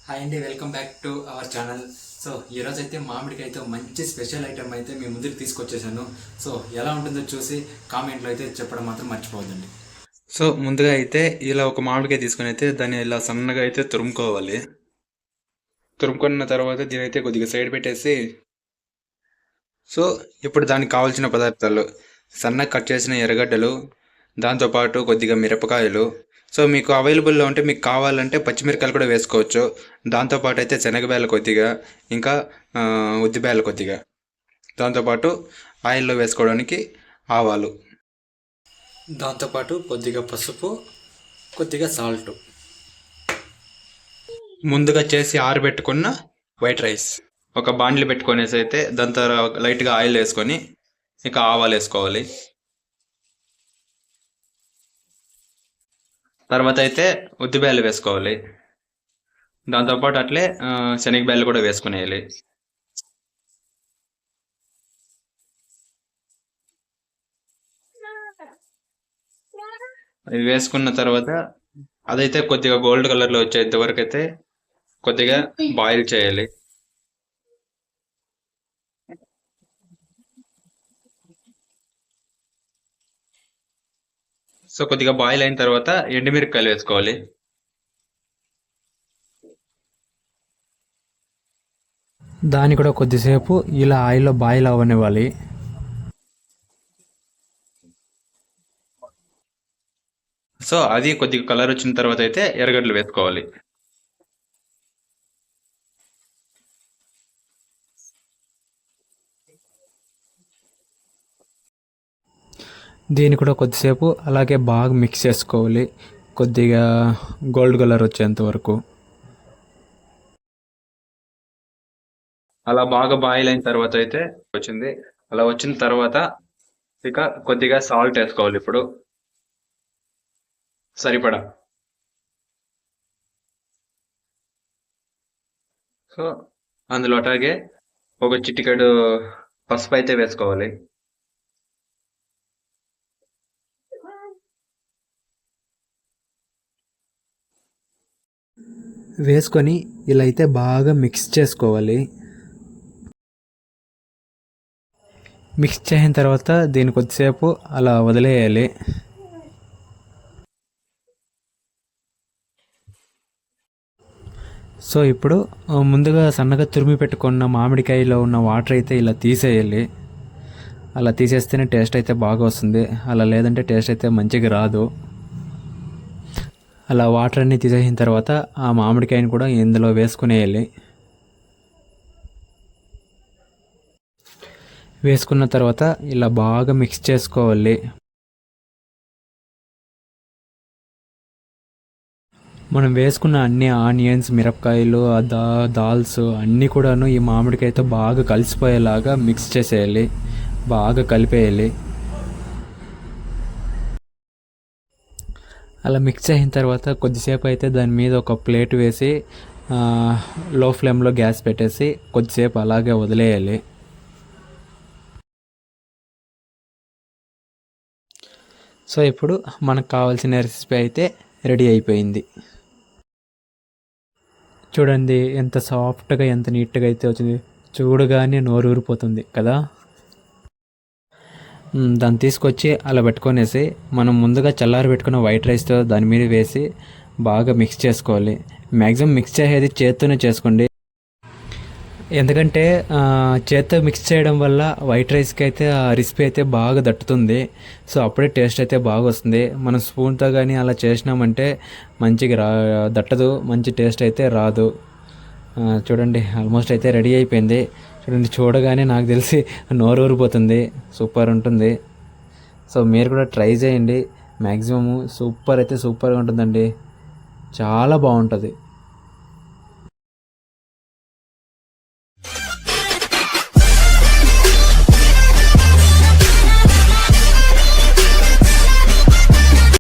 Hi అండి, welcome back to our channel. So ఈరోజు అయితే మామిడికాయతో మంచి స్పెషల్ ఐటెం అయితే మీ ముందుకు తీసుకొచ్చేసాను. సో ఎలా ఉంటుందో చూసి కామెంట్లో అయితే చెప్పడం మాత్రం మర్చిపోవద్దండి. సో ముందుగా అయితే ఇలా ఒక మామిడికాయ తీసుకొని అయితే దాన్ని ఇలా సన్నగా అయితే తురుముకోవాలి. తురుముకున్న తర్వాత దీని అయితే కొద్దిగా సైడ్ పెట్టేసి, సో ఇప్పుడు దానికి కావాల్సిన పదార్థాలు సన్నగా కట్ చేసిన ఎర్రగడ్డలు, దాంతోపాటు కొద్దిగా మిరపకాయలు. సో మీకు అవైలబుల్లో ఉంటే మీకు కావాలంటే పచ్చిమిరకాయలు కూడా వేసుకోవచ్చు. దాంతోపాటు అయితే శనగబేల కొద్దిగా, ఇంకా ఉద్దిబేల కొద్దిగా, దాంతోపాటు ఆయిల్లో వేసుకోవడానికి ఆవాలు, దాంతోపాటు కొద్దిగా పసుపు, కొద్దిగా సాల్ట్, ముందుగా చేసి ఆరబెట్టుకున్న వైట్ రైస్. ఒక బాండ్లీ పెట్టుకొనేసి అయితే దాంతో లైట్గా ఆయిల్ వేసుకొని ఇక ఆవాలు వేసుకోవాలి. తర్వాత అయితే ఉద్దిబేలు వేసుకోవాలి. దాంతోపాటు అట్లే శనగబేలు కూడా వేసుకునేయాలి. అవి వేసుకున్న తర్వాత అదైతే కొద్దిగా గోల్డ్ కలర్లో వచ్చేంత వరకు అయితే కొద్దిగా బాయిల్ చేయాలి. సో కొద్దిగా బాయిల్ అయిన తర్వాత ఎండుమిరపకాయలు వేసుకోవాలి. దాన్ని కూడా కొద్దిసేపు ఇలా ఆయిల్లో బాయిల్ అవ్వనివ్వాలి. సో అది కొద్దిగా కలర్ వచ్చిన తర్వాత అయితే ఎర్రగడ్డలు వేసుకోవాలి. దీన్ని కూడా కొద్దిసేపు అలాగే బాగా మిక్స్ చేసుకోవాలి, కొద్దిగా గోల్డ్ కలర్ వచ్చేంత వరకు. అలా బాగా బాయిల్ అయిన తర్వాత అయితే వచ్చింది. అలా వచ్చిన తర్వాత ఇక కొద్దిగా సాల్ట్ వేసుకోవాలి. ఇప్పుడు సరిపడా. సో అందులో అట్లాగే ఒక చిటికెడు పసుపు అయితే వేసుకోవాలి. వేసుకొని ఇలా అయితే బాగా మిక్స్ చేసుకోవాలి. మిక్స్ చేసిన తర్వాత దీన్ని కొద్దిసేపు అలా వదిలేయాలి. సో ఇప్పుడు ముందుగా సన్నగా తురిమి పెట్టుకున్న మామిడికాయలో ఉన్న వాటర్ అయితే ఇలా తీసేయాలి. అలా తీసేస్తేనే టేస్ట్ అయితే బాగా వస్తుంది, అలా లేదంటే టేస్ట్ అయితే మంచిగా రాదు. అలా వాటర్ అన్నీ తీసేసిన తర్వాత ఆ మామిడికాయని కూడా ఇందులో వేసుకునేయాలి. వేసుకున్న తర్వాత ఇలా బాగా మిక్స్ చేసుకోవాలి. మనం వేసుకున్న అన్ని ఆనియన్స్, మిరపకాయలు, దాల్స్ అన్నీ కూడాను ఈ మామిడికాయతో బాగా కలిసిపోయేలాగా మిక్స్ చేసేయాలి, బాగా కలిపేయాలి. అలా మిక్స్ అయిన తర్వాత కొద్దిసేపు అయితే దాని మీద ఒక ప్లేట్ వేసి లో ఫ్లేమ్లో గ్యాస్ పెట్టేసి కొద్దిసేపు అలాగే వదిలేయాలి. సో ఇప్పుడు మనకు కావాల్సిన రెసిపీ అయితే రెడీ అయిపోయింది. చూడండి ఎంత సాఫ్ట్గా, ఎంత నీట్గా అయితే వచ్చింది. చూడగానే నోరు ఊరిపోతుంది కదా. దాన్ని తీసుకొచ్చి అలా పెట్టుకొనేసి మనం ముందుగా చల్లారి పెట్టుకున్న వైట్ రైస్తో దాని మీద వేసి బాగా మిక్స్ చేసుకోవాలి. మ్యాక్సిమం మిక్స్ చేసేది చేత్తోనే చేసుకోండి, ఎందుకంటే చేత్తో మిక్స్ చేయడం వల్ల వైట్ రైస్కి అయితే ఆ రెసిపీ అయితే బాగా దట్టుతుంది. సో అప్పుడే టేస్ట్ అయితే బాగా వస్తుంది. మనం స్పూన్తో కానీ అలా చేసినామంటే మంచిగా దట్టదు, మంచి టేస్ట్ అయితే రాదు. చూడండి ఆల్మోస్ట్ అయితే రెడీ అయిపోయింది. చూడండి చూడగానే నాకు తెలిసి నోరు ఊరిపోతుంది, సూపర్ ఉంటుంది. సో మీరు కూడా ట్రై చేయండి. మ్యాక్సిమము సూపర్ అయితే సూపర్గా ఉంటుందండి, చాలా బాగుంటుంది.